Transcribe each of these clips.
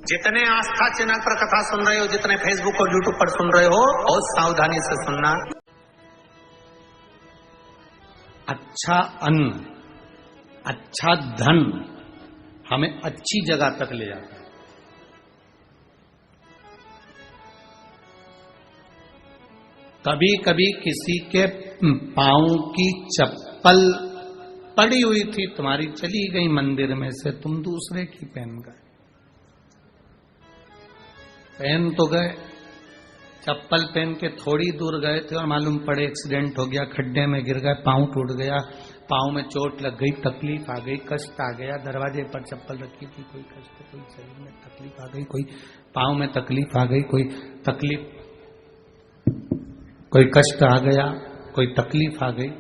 जितने आस्था चैनल पर कथा सुन रहे हो, जितने फेसबुक और यूट्यूब पर सुन रहे हो, बहुत सावधानी से सुनना। अच्छा अन्न, अच्छा धन हमें अच्छी जगह तक ले जाता है। कभी कभी किसी के पांव की चप्पल पड़ी हुई थी, तुम्हारी चली गई मंदिर में से, तुम दूसरे की पहन गए। पहन तो गए, चप्पल पहन के थोड़ी दूर गए थे और मालूम पड़े एक्सीडेंट हो गया, खड्डे में गिर गए, पांव टूट गया, पांव में चोट लग गई, तकलीफ आ गई, कष्ट आ गया। दरवाजे पर चप्पल रखी थी, कोई कष्ट, कोई शरीर में तकलीफ आ गई, कोई पांव में तकलीफ आ गई, कोई तकलीफ, कोई कष्ट आ गया, कोई तकलीफ आ गई।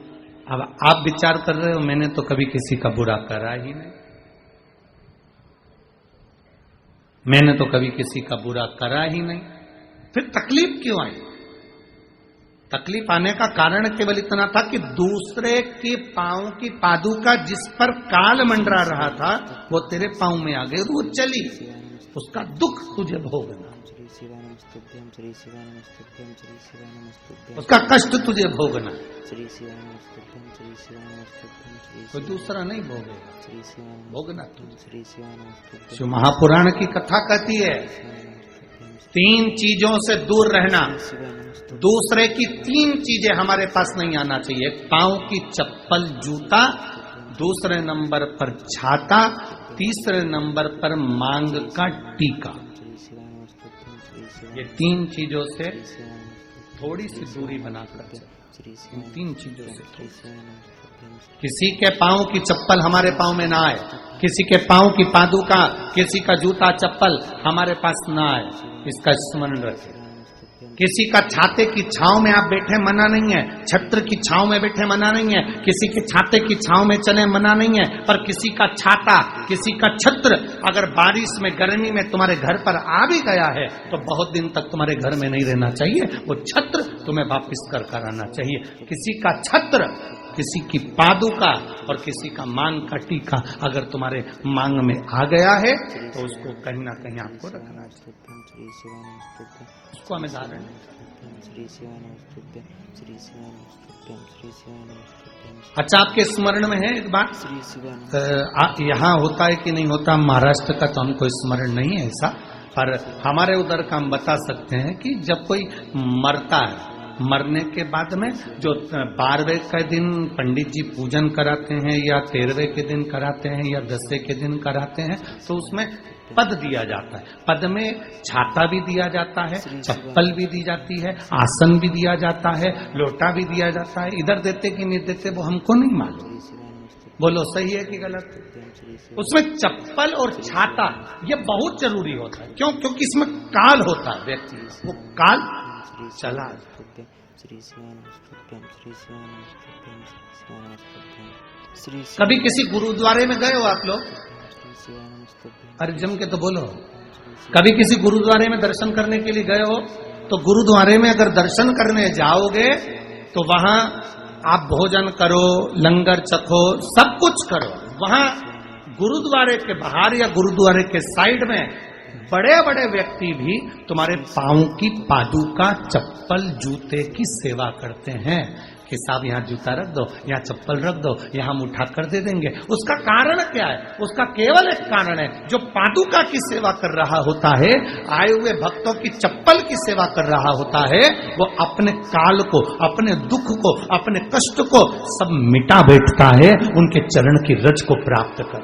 अब आप विचार कर रहे हो, मैंने तो कभी किसी का बुरा करा ही नहीं, मैंने तो कभी किसी का बुरा करा ही नहीं, फिर तकलीफ क्यों आई? तकलीफ आने का कारण केवल इतना था कि दूसरे के पांव की पादुका जिस पर काल मंडरा रहा था वो तेरे पांव में आ गई, वो चली, उसका दुख तुझे भोगना, उसका कष्ट तुझे भोगना, कोई दूसरा नहीं भोगेगा, भोगना तुझे। जो महापुराण की कथा कहती है, 3 चीजों से दूर रहना, दूसरे की 3 चीजें हमारे पास नहीं आना चाहिए। पांव की चप्पल, जूता, दूसरे नंबर पर छाता, तीसरे नंबर पर मांग का टीका। ये 3 चीजों से थोड़ी सी दूरी बनाकर, इन 3 चीजों से किसी के पांव की चप्पल हमारे पांव में ना आए, किसी के पांव की पादुका, किसी का जूता चप्पल हमारे पास ना आए, इसका स्मरण रखें। किसी का छाते की छांव में आप बैठे मना नहीं है, छत्र की छांव में बैठे मना नहीं है, किसी के छाते की छांव में चले मना नहीं है, पर किसी का छाता, किसी का छत्र अगर बारिश में, गर्मी में तुम्हारे घर पर आ भी गया है तो बहुत दिन तक तुम्हारे घर में नहीं रहना चाहिए, वो छत्र तुम्हें वापिस कर आना चाहिए। किसी का छत्र, किसी की पादुका और किसी का मांग का टीका अगर तुम्हारे मांग में आ गया है तो उसको कहीं ना कहीं आपको रखना चाहिए, उसको हमें धारण नहीं करना। अच्छा, आपके स्मरण में है एक बात, यहाँ होता है कि नहीं होता महाराष्ट्र का तो हमको स्मरण नहीं है ऐसा, पर हमारे उधर का हम बता सकते हैं कि जब कोई मरता है, मरने के बाद में जो 12वें के दिन पंडित जी पूजन कराते हैं या 13वें के दिन कराते हैं या 10वें के दिन कराते हैं, तो उसमें पद दिया जाता है। पद में छाता भी दिया जाता है, चप्पल भी दी जाती है, आसन भी दिया जाता है, लोटा भी दिया जाता है। इधर देते कि नहीं देते वो हमको नहीं मालूम, बोलो सही है कि गलत। उसमें चप्पल और छाता ये बहुत जरूरी होता है। क्यों? क्योंकि इसमें काल होता है, व्यक्ति वो काल चला। कभी किसी गुरुद्वारे में गए हो आप लोग? अरे जम के तो बोलो। कभी किसी गुरुद्वारे में दर्शन करने के लिए गए हो? तो गुरुद्वारे में अगर दर्शन करने जाओगे तो वहां आप भोजन करो, लंगर चखो, सब कुछ करो। वहां गुरुद्वारे के बाहर या गुरुद्वारे के साइड में बड़े बड़े व्यक्ति भी तुम्हारे पांव की पादुका, चप्पल, जूते की सेवा करते हैं कि साहब यहाँ जूता रख दो, यहाँ चप्पल रख दो, यहाँ हम उठा कर दे देंगे। उसका कारण क्या है? उसका केवल एक कारण है, जो पादुका की सेवा कर रहा होता है, आए हुए भक्तों की चप्पल की सेवा कर रहा होता है, वो अपने काल को, अपने दुख को, अपने कष्ट को सब मिटा बैठता है, उनके चरण की रज को प्राप्त कर।